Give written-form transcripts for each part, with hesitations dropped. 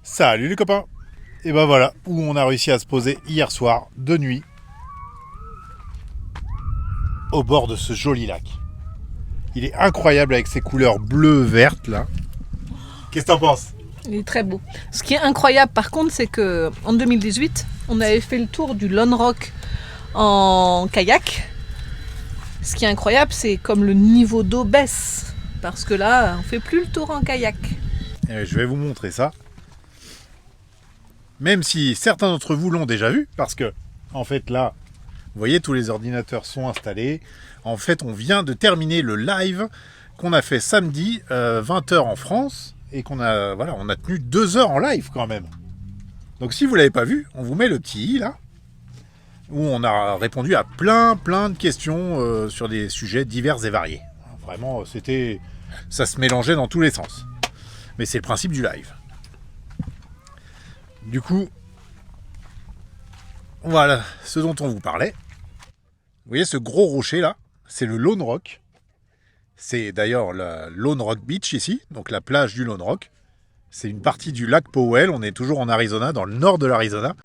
Salut les copains. Et ben voilà, où on a réussi à se poser hier soir, de nuit, au bord de ce joli lac. Il est incroyable avec ses couleurs bleues-vertes là. Qu'est-ce que t'en penses? Il est très beau. Ce qui est incroyable par contre, c'est que en 2018, on avait fait le tour du Lone Rock en kayak. Ce qui est incroyable, c'est comme le niveau d'eau baisse. Parce que là, on fait plus le tour en kayak. Et je vais vous montrer ça. Même si certains d'entre vous l'ont déjà vu, parce que, en fait, là, vous voyez, tous les ordinateurs sont installés. En fait, on vient de terminer le live qu'on a fait samedi, 20h en France, et on a tenu 2 heures en live quand même. Donc si vous ne l'avez pas vu, on vous met le petit i là, où on a répondu à plein de questions sur des sujets divers et variés. Vraiment, ça se mélangeait dans tous les sens. Mais c'est le principe du live. Du coup, voilà ce dont on vous parlait. Vous voyez ce gros rocher là, c'est le Lone Rock. C'est d'ailleurs la Lone Rock Beach ici, donc la plage du Lone Rock. C'est une partie du lac Powell, on est toujours en Arizona, dans le nord de l'Arizona.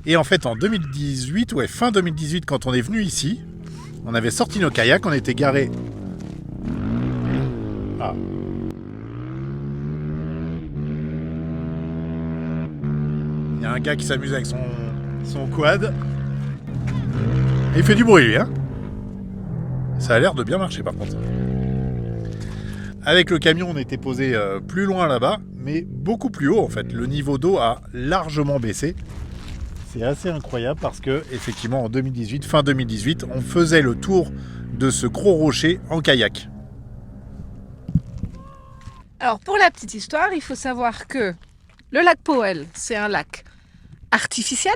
Et en fait en 2018, fin 2018, quand on est venu ici, on avait sorti nos kayaks, on était garés. Ah. Il y a un gars qui s'amuse avec son quad. Et il fait du bruit lui, hein. Ça a l'air de bien marcher par contre. Avec le camion, on était posé plus loin là-bas, mais beaucoup plus haut en fait. Le niveau d'eau a largement baissé. C'est assez incroyable parce que, effectivement, en 2018, fin 2018, on faisait le tour de ce gros rocher en kayak. Alors pour la petite histoire, il faut savoir que le lac Powell, c'est un lac artificiel.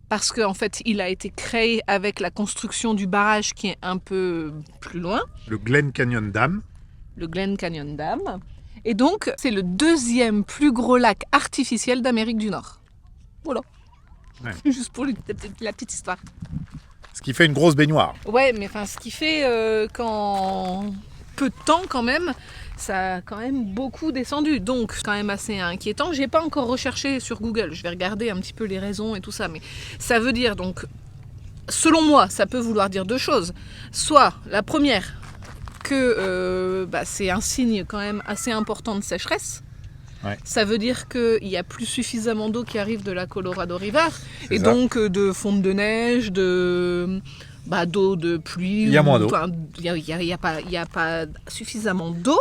Parce qu'en fait, il a été créé avec la construction du barrage qui est un peu plus loin. Le Glen Canyon Dam. Le Glen Canyon Dam. Et donc, c'est le 2e plus gros lac artificiel d'Amérique du Nord. Voilà. Ouais. Juste pour la petite histoire. Ce qui fait une grosse baignoire. Ouais, mais enfin, ce qui fait qu'en peu de temps quand même, ça a quand même beaucoup descendu. Donc, c'est quand même assez inquiétant. J'ai pas encore recherché sur Google. Je vais regarder un petit peu les raisons et tout ça. Mais ça veut dire, donc, selon moi, ça peut vouloir dire 2 choses. Soit, la première, que c'est un signe quand même assez important de sécheresse. Ouais. Ça veut dire qu'il n'y a plus suffisamment d'eau qui arrive de la Colorado River. C'est et ça. donc, de fonte de neige, d'eau de pluie. Il y a moins d'eau. Il n'y a pas suffisamment d'eau.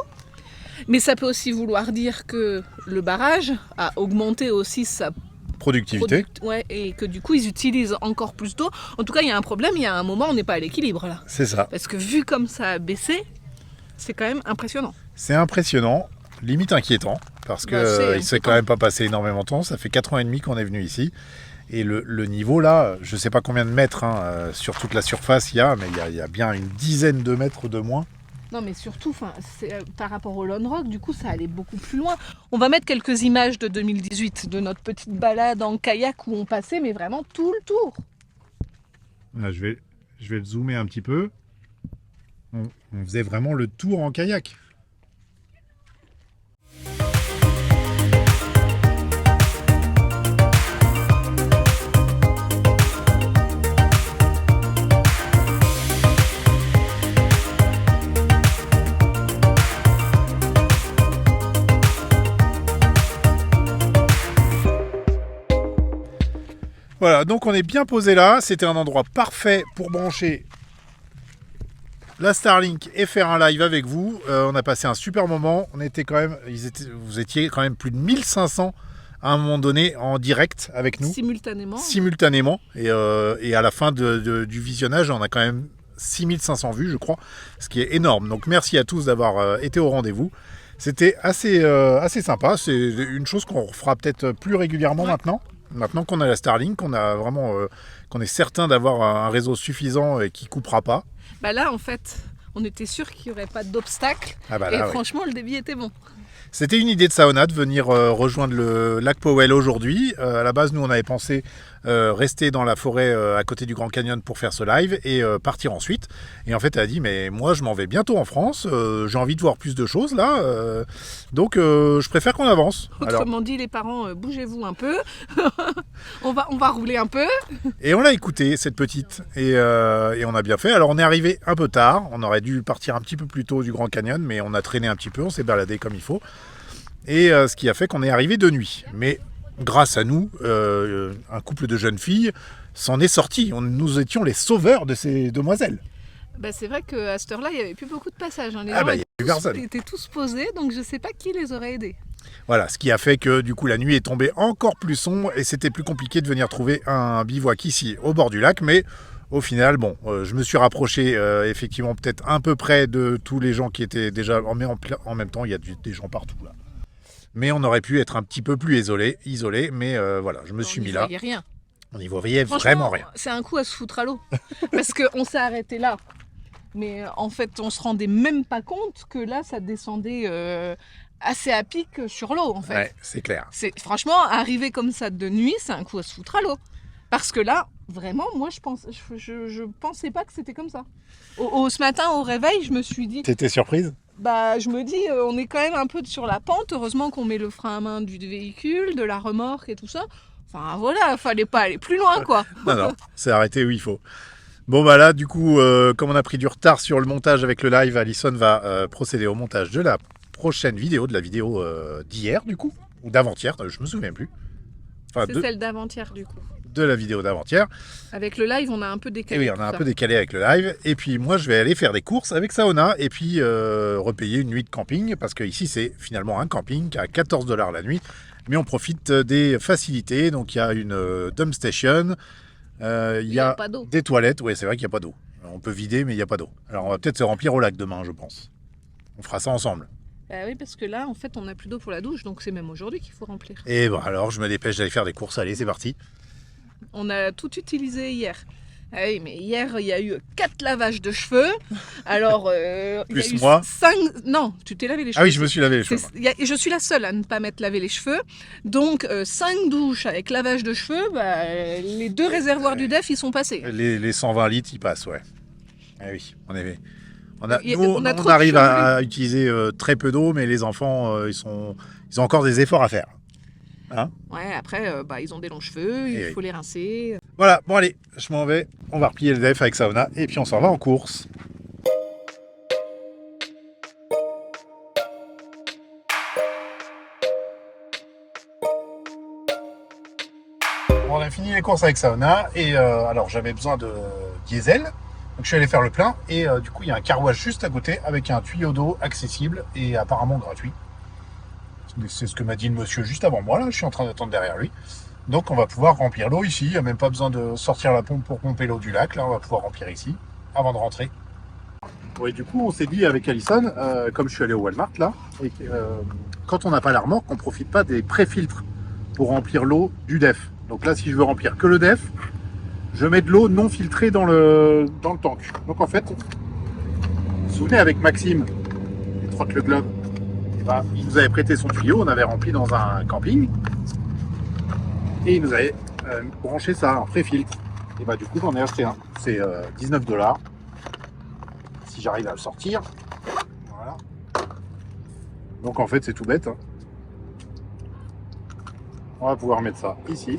Mais ça peut aussi vouloir dire que le barrage a augmenté aussi sa Productivité. et que du coup ils utilisent encore plus d'eau. En tout cas, il y a un problème, il y a un moment on n'est pas à l'équilibre là. C'est ça. Parce que vu comme ça a baissé, c'est quand même impressionnant. C'est impressionnant, limite inquiétant, parce que il s'est quand même pas passé énormément de temps. Ça fait 4 ans et demi qu'on est venu ici. Et le niveau là, je sais pas combien de mètres sur toute la surface il y a, mais il y a bien une dizaine de mètres de moins. Non mais surtout, par rapport au Lone Rock, du coup ça allait beaucoup plus loin. On va mettre quelques images de 2018, de notre petite balade en kayak où on passait, mais vraiment tout le tour. Là, je vais le zoomer un petit peu. On faisait vraiment le tour en kayak. Voilà, donc on est bien posé là. C'était un endroit parfait pour brancher la Starlink et faire un live avec vous. On a passé un super moment. On était quand même, vous étiez quand même plus de 1500 à un moment donné en direct avec nous. Simultanément. Et à la fin du visionnage, on a quand même 6500 vues, je crois, ce qui est énorme. Donc merci à tous d'avoir été au rendez-vous. C'était assez sympa. C'est une chose qu'on refera peut-être plus régulièrement maintenant. Maintenant qu'on a la Starlink, qu'on est certain d'avoir un réseau suffisant et qui coupera pas. Bah là, en fait, on était sûr qu'il n'y aurait pas d'obstacle. Franchement, le débit était bon. C'était une idée de Saona de venir rejoindre le lac Powell aujourd'hui. À la base, nous, on avait pensé rester dans la forêt à côté du Grand Canyon pour faire ce live et partir ensuite. Et en fait, elle a dit, mais moi, je m'en vais bientôt en France. J'ai envie de voir plus de choses là. Donc, je préfère qu'on avance. Autrement dit, les parents, bougez-vous un peu. on va rouler un peu. Et on l'a écouté, cette petite. Et on a bien fait. Alors, on est arrivé un peu tard. On aurait dû partir un petit peu plus tôt du Grand Canyon, mais on a traîné un petit peu. On s'est baladé comme il faut. Et ce qui a fait qu'on est arrivé de nuit. Mais grâce à nous, un couple de jeunes filles s'en est sorti. Nous étions les sauveurs de ces demoiselles. Bah, c'est vrai qu'à cette heure-là, il n'y avait plus beaucoup de passages. Hein. Les Ah gens bah, il y a plus personne. étaient tous posés, donc je ne sais pas qui les aurait aidés. Voilà, ce qui a fait que du coup la nuit est tombée encore plus sombre et c'était plus compliqué de venir trouver un bivouac ici au bord du lac. Mais au final, bon, je me suis rapproché effectivement peut-être un peu près de tous les gens qui étaient déjà... En même temps, il y a des gens partout là. Mais on aurait pu être un petit peu plus isolé, mais voilà, je me suis mis là. On n'y voyait rien. On n'y voyait vraiment rien. C'est un coup à se foutre à l'eau. Parce qu'on s'est arrêté là. Mais en fait, on se rendait même pas compte que là, ça descendait assez à pic sur l'eau, en fait. Ouais, c'est clair. Franchement, arriver comme ça de nuit, c'est un coup à se foutre à l'eau. Parce que là, vraiment, moi, je pensais pas que c'était comme ça. Ce matin, au réveil, je me suis dit... T'étais surprise ? Bah, je me dis, on est quand même un peu sur la pente. Heureusement qu'on met le frein à main du véhicule, de la remorque et tout ça. Enfin, voilà, fallait pas aller plus loin, quoi. Non, c'est arrêté où il faut. Bon, bah là, du coup, comme on a pris du retard sur le montage avec le live, Alison va procéder au montage de la prochaine vidéo, de la vidéo d'hier, du coup, ou d'avant-hier, je me souviens plus. Enfin, c'est celle d'avant-hier, du coup. De la vidéo d'avant-hier. Avec le live, on a un peu décalé. Et oui, on a un peu décalé avec le live. Et puis moi, je vais aller faire des courses avec Saona et puis repayer une nuit de camping. Parce que ici, c'est finalement un camping à 14 $ la nuit. Mais on profite des facilités. Donc il y a une dump station. Il y a des toilettes. Oui, c'est vrai qu'il n'y a pas d'eau. On peut vider, mais il n'y a pas d'eau. Alors on va peut-être se remplir au lac demain, je pense. On fera ça ensemble. Bah oui, parce que là, en fait, on n'a plus d'eau pour la douche. Donc c'est même aujourd'hui qu'il faut remplir. Et bon, alors je me dépêche d'aller faire des courses. Allez, c'est parti. On a tout utilisé hier. Ah oui, mais hier, il y a eu 4 lavages de cheveux. Alors, plus il y a eu moi. 5... Non, tu t'es lavé les cheveux. Ah oui, je me suis lavé les cheveux. Je suis la seule à ne pas m'être lavé les cheveux. Donc, 5 douches avec lavage de cheveux, bah, les 2 réservoirs du DEF, ils sont passés. Les 120 litres, ils passent, ouais. Ah oui, en effet. On arrive à utiliser très peu d'eau, mais les enfants, ils ont encore des efforts à faire. Hein, ouais, après, ils ont des longs cheveux, il faut les rincer. Voilà, bon allez, je m'en vais. On va replier le DEF avec Saona et puis on s'en va en course. Bon, on a fini les courses avec Saona et alors j'avais besoin de diesel. Donc je suis allé faire le plein et du coup il y a un car wash juste à côté avec un tuyau d'eau accessible et apparemment gratuit. C'est ce que m'a dit le monsieur juste avant moi, là, je suis en train d'attendre derrière lui. Donc on va pouvoir remplir l'eau ici, il n'y a même pas besoin de sortir la pompe pour pomper l'eau du lac, là on va pouvoir remplir ici, avant de rentrer. Oui, du coup on s'est dit avec Alison, comme je suis allé au Walmart là, et quand on n'a pas la remorque, on ne profite pas des pré-filtres pour remplir l'eau du DEF. Donc là si je veux remplir que le DEF, je mets de l'eau non filtrée dans le tank. Donc en fait, vous vous souvenez avec Maxime, il trotte le globe. Il nous avait prêté son tuyau, on avait rempli dans un camping et il nous avait branché ça en pré-filtre. Et bah du coup j'en ai acheté un, c'est 19 $. Si j'arrive à le sortir, voilà. Donc en fait c'est tout bête. Hein. On va pouvoir mettre ça ici.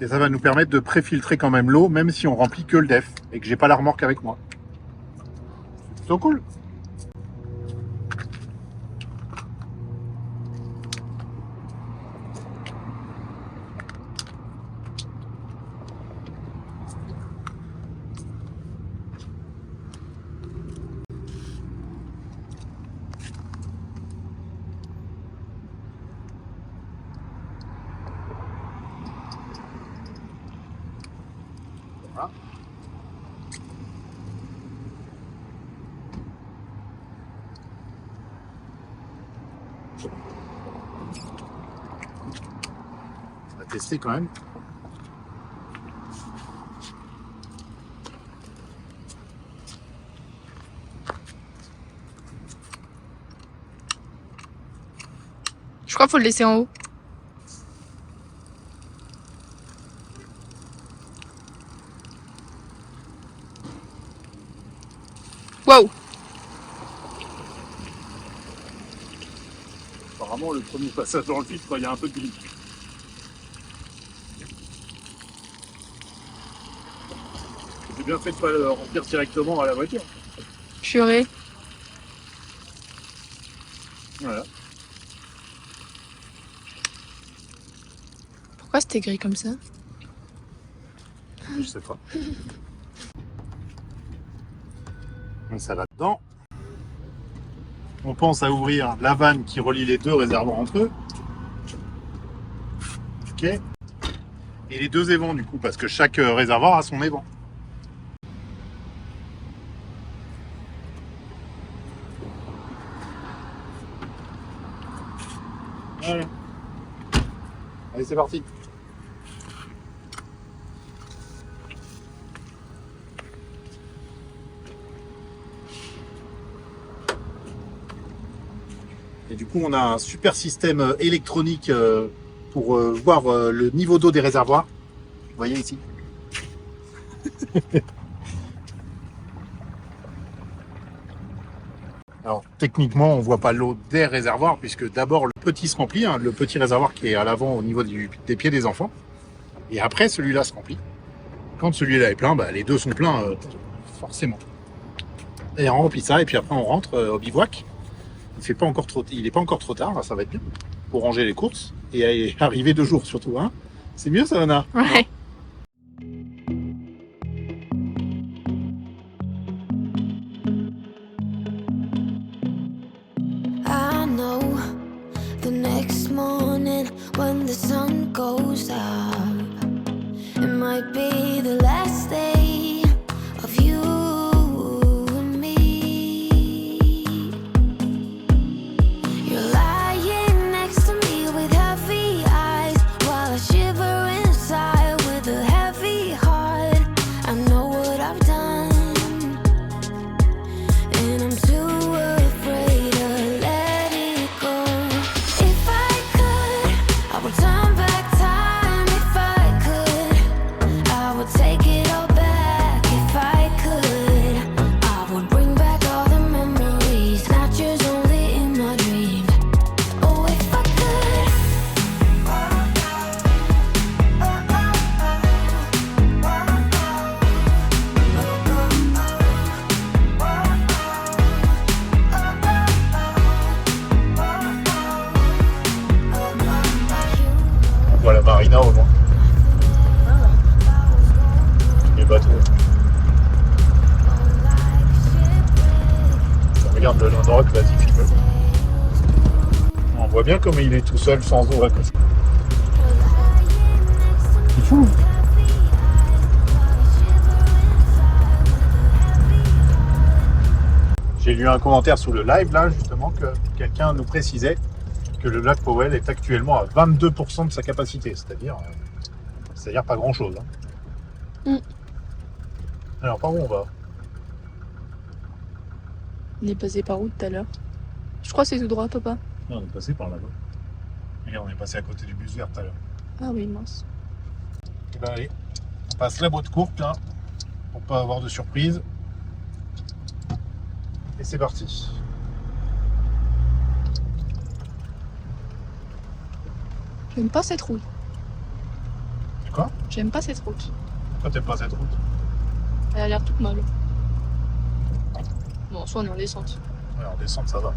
Et ça va nous permettre de pré-filtrer quand même l'eau, même si on remplit que le DEF et que j'ai pas la remorque avec moi. C'est plutôt cool. Voilà. On va tester quand même. Je crois qu'il faut le laisser en haut. Apparemment, le premier passage dans le filtre, il y a un peu de glitch. J'ai bien fait de pas le remplir directement à la voiture. Purée. Voilà. Pourquoi c'était gris comme ça? Je sais pas. Donc ça va dedans. On pense à ouvrir la vanne qui relie les deux réservoirs entre eux. Ok. Et les deux évents du coup, parce que chaque réservoir a son évent. Voilà. Allez, c'est parti. Et du coup, on a un super système électronique pour voir le niveau d'eau des réservoirs. Vous voyez ici. Alors, techniquement, on ne voit pas l'eau des réservoirs, puisque d'abord, le petit se remplit, hein, le petit réservoir qui est à l'avant au niveau des pieds des enfants. Et après, celui-là se remplit. Quand celui-là est plein, bah, les deux sont pleins, forcément. Et on remplit ça, et puis après, on rentre au bivouac. Il n'est pas encore trop tard, là, ça va être bien, pour ranger les courses. Et arriver 2 jours, surtout. Hein. C'est mieux, ça, Anna? Ouais. I know the next morning when the sun goes up, it might be the last day of you and me. You're lying next to me with heavy eyes while I shiver inside with a heavy heart. I know what I've done, and I'm too afraid to let it go. If I could, I would turn back time. If I could, I would take it all back. If I could, I would bring back all the memories, not just only in my dreams. Oh, if I could. On voit la marina au loin. Les bateaux. Je regarde le Landoc, vas-y, filme. On voit bien comme il est tout seul, sans eau à côté. C'est fou. J'ai lu un commentaire sous le live, là, justement, que quelqu'un nous précisait que le lac Powell est actuellement à 22% de sa capacité, c'est-à-dire pas grand-chose. Hein. Alors, par où on va? On est passé par où tout à l'heure? Je crois que c'est tout droit, papa. Non, on est passé par là-bas. Regarde, on est passé à côté du bus vert tout à l'heure. Ah oui, mince. Et ben allez, on passe la boîte courte, là, pour pas avoir de surprise. Et c'est parti. J'aime pas cette route. Quoi? J'aime pas cette route. Pourquoi t'aimes pas cette route? Elle a l'air toute molle. Bon, soit on est en descente. Ouais, en descente, ça va.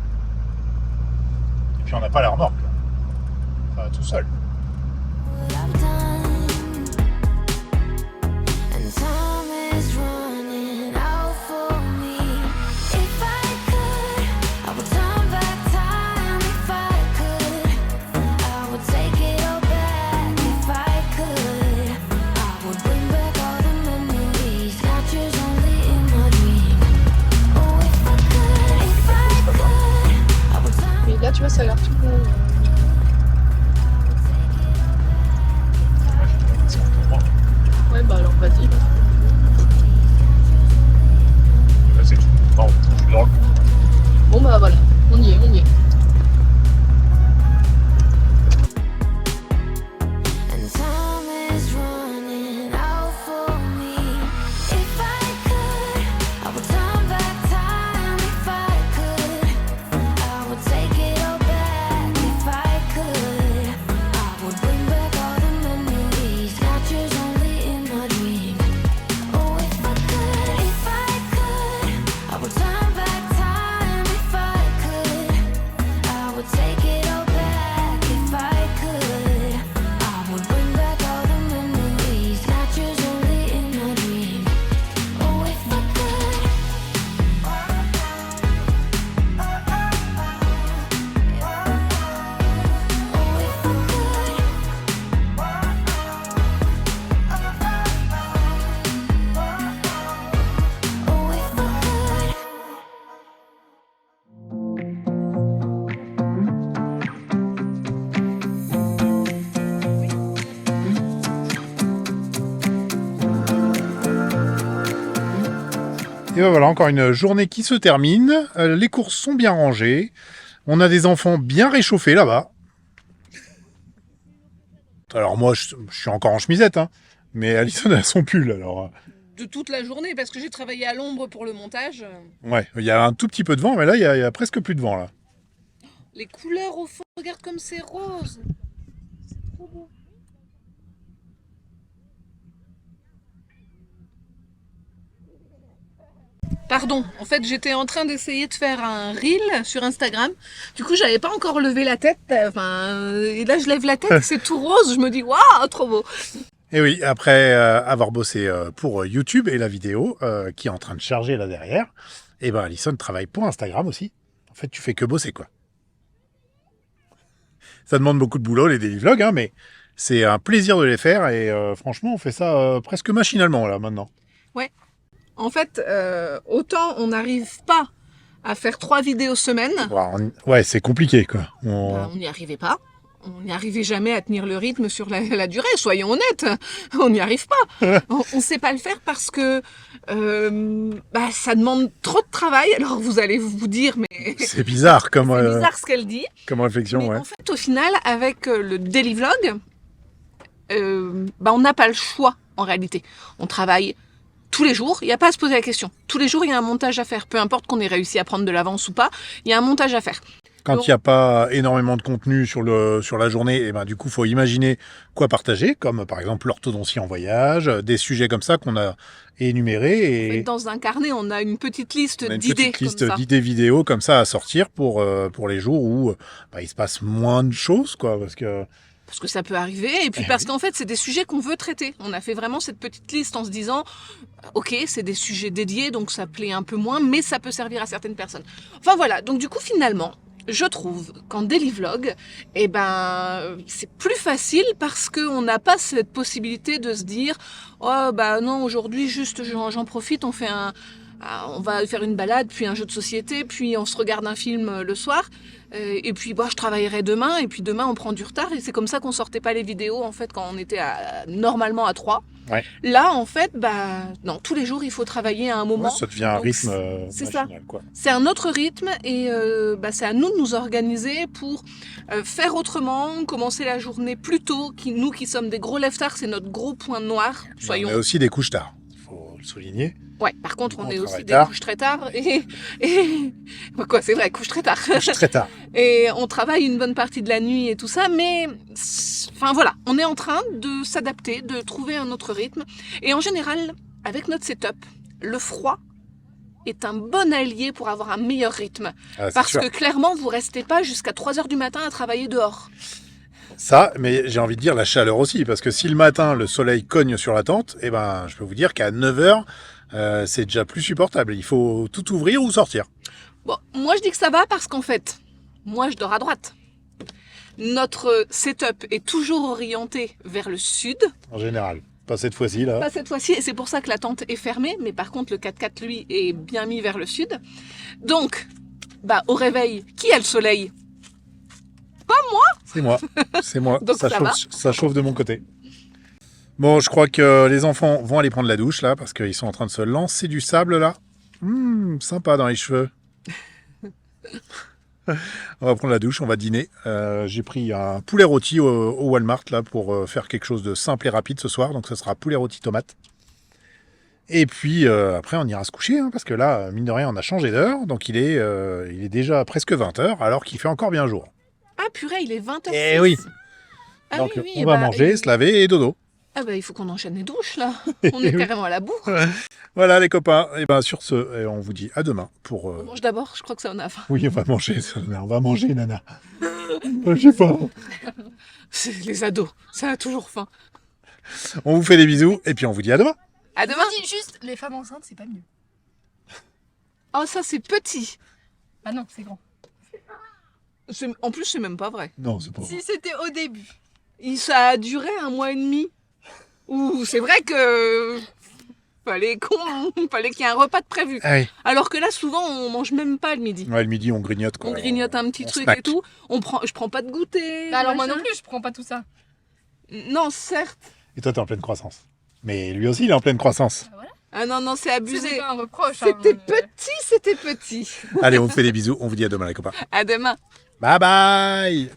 Et puis on n'a pas la remorque. Ça va tout seul. What I've done, and time is running out for me. If I could, I would turn back time. If I could, I would take it all back. If I could, I would bring back all the memories, not just only in my dreams. Oh, if I could, I would turn. Mais là, tu vois, ça a l'air tout beau. Ouais, bah alors vas-y. Là, c'est tout. Bon, je suis dans le... Bon, bah voilà, on y est, on y est. And time is running out for me. If I could, I would turn back time. If I could, I would take it all back. If Et ben voilà, encore une journée qui se termine. Les courses sont bien rangées. On a des enfants bien réchauffés là-bas. Alors moi, je suis encore en chemisette, hein. Mais Alison a son pull, alors... De toute la journée, parce que j'ai travaillé à l'ombre pour le montage. Ouais, il y a un tout petit peu de vent, mais là, il y a presque plus de vent, là. Les couleurs au fond, regarde comme c'est rose. C'est trop beau. Pardon, en fait j'étais en train d'essayer de faire un reel sur Instagram. Du coup j'avais pas encore levé la tête. Et là je lève la tête, c'est tout rose. Je me dis waouh, trop beau. Et oui, après avoir bossé pour YouTube et la vidéo qui est en train de charger là derrière, et ben Alison travaille pour Instagram aussi. En fait, tu fais que bosser, quoi. Ça demande beaucoup de boulot, les daily vlogs, hein, mais c'est un plaisir de les faire et franchement, on fait ça presque machinalement là maintenant. Ouais. En fait, autant on n'arrive pas à faire 3 vidéos semaine. Ouais, c'est compliqué, quoi. On n'y arrivait pas. On n'y arrivait jamais à tenir le rythme sur la durée, soyons honnêtes. On n'y arrive pas. On ne sait pas le faire parce que ça demande trop de travail. Alors vous allez vous dire, mais... C'est bizarre comme... C'est bizarre ce qu'elle dit. Comme réflexion, mais ouais. En fait, au final, avec le daily vlog, on n'a pas le choix, en réalité. On travaille tous les jours, il n'y a pas à se poser la question. Tous les jours, il y a un montage à faire. Peu importe qu'on ait réussi à prendre de l'avance ou pas, il y a un montage à faire. Quand il n'y a pas énormément de contenu sur la journée, et ben du coup, il faut imaginer quoi partager, comme par exemple l'orthodontie en voyage, des sujets comme ça qu'on a énumérés. En fait, dans un carnet, on a une petite liste d'idées. Une petite liste d'idées vidéo comme ça à sortir pour les jours où il se passe moins de choses, quoi, parce que ça peut arriver, et puis parce qu'en fait, c'est des sujets qu'on veut traiter. On a fait vraiment cette petite liste en se disant, ok, c'est des sujets dédiés, donc ça plaît un peu moins, mais ça peut servir à certaines personnes. Enfin voilà, donc du coup, finalement, je trouve qu'en daily vlog, c'est plus facile parce qu'on n'a pas cette possibilité de se dire, oh bah non, aujourd'hui, juste j'en profite, on va faire une balade, puis un jeu de société, puis on se regarde un film le soir, et puis je travaillerai demain, et puis demain on prend du retard, et c'est comme ça qu'on sortait pas les vidéos en fait quand on était normalement à 3. Ouais. Là en fait, non, tous les jours il faut travailler à un moment. Ouais, ça devient un rythme c'est machinal, ça. quoi. C'est un autre rythme, et c'est à nous de nous organiser pour faire autrement, commencer la journée plus tôt. Nous qui sommes des gros lève-tard, c'est notre gros point noir. On est aussi des couches tard, il faut le souligner. Ouais, par contre, on est aussi des couches très tard quoi, c'est vrai, couche très tard. Couche très tard. Et on travaille une bonne partie de la nuit et tout ça, mais enfin voilà, on est en train de s'adapter, de trouver un autre rythme. Et en général, avec notre setup, le froid est un bon allié pour avoir un meilleur rythme. Parce que clairement, vous restez pas jusqu'à 3h du matin à travailler dehors. Ça, mais j'ai envie de dire la chaleur aussi, parce que si le matin, le soleil cogne sur la tente, je peux vous dire qu'à 9h, c'est déjà plus supportable. Il faut tout ouvrir ou sortir. Bon, moi je dis que ça va parce qu'en fait, moi je dors à droite. Notre setup est toujours orienté vers le sud. En général. Pas cette fois-ci, là. Pas cette fois-ci, et c'est pour ça que la tente est fermée, mais par contre le 4x4, lui, est bien mis vers le sud. Donc, au réveil, qui a le soleil ? Pas moi. C'est moi. C'est moi. Donc ça chauffe de mon côté. Bon, je crois que les enfants vont aller prendre la douche, là, parce qu'ils sont en train de se lancer du sable, là. Sympa dans les cheveux. On va prendre la douche, on va dîner. J'ai pris un poulet rôti au Walmart, là, pour faire quelque chose de simple et rapide ce soir. Donc, ce sera poulet rôti tomate. Et puis, après, on ira se coucher, hein, parce que là, mine de rien, on a changé d'heure. Donc, il est déjà presque 20h, alors qu'il fait encore bien jour. Ah, purée, il est 20h06. Eh oui. Ah, donc, oui, on va manger, se laver et dodo. Ah il faut qu'on enchaîne les douches, là. On est carrément à la bourre. Voilà, les copains. Et sur ce, on vous dit à demain pour... On mange d'abord, je crois que ça en a faim. Oui, on va manger, Nana. Je sais pas. C'est les ados, ça a toujours faim. On vous fait des bisous, et puis on vous dit à demain. À demain. Je dis juste, les femmes enceintes, c'est pas mieux. Oh, ça, c'est petit. Ah non, c'est grand. En plus, c'est même pas vrai. Non, c'est pas vrai. Si c'était au début. Ça a duré 1 mois et demi. Ouh, c'est vrai que fallait qu'il y ait un repas de prévu. Ah oui. Alors que là, souvent, on mange même pas le midi. Ouais, le midi, on grignote, quoi. On grignote un petit truc snack. et tout. Je prends pas de goûter. Bah alors moi machin. non plus, je prends pas tout ça. Non, certes. Et toi, t'es en pleine croissance. Mais lui aussi, il est en pleine croissance. Bah voilà. Ah non, non, c'est abusé. C'était pas un reproche. C'était hein, petit, c'était petit. Allez, on vous fait des bisous. On vous dit à demain, les copains. À demain. Bye bye.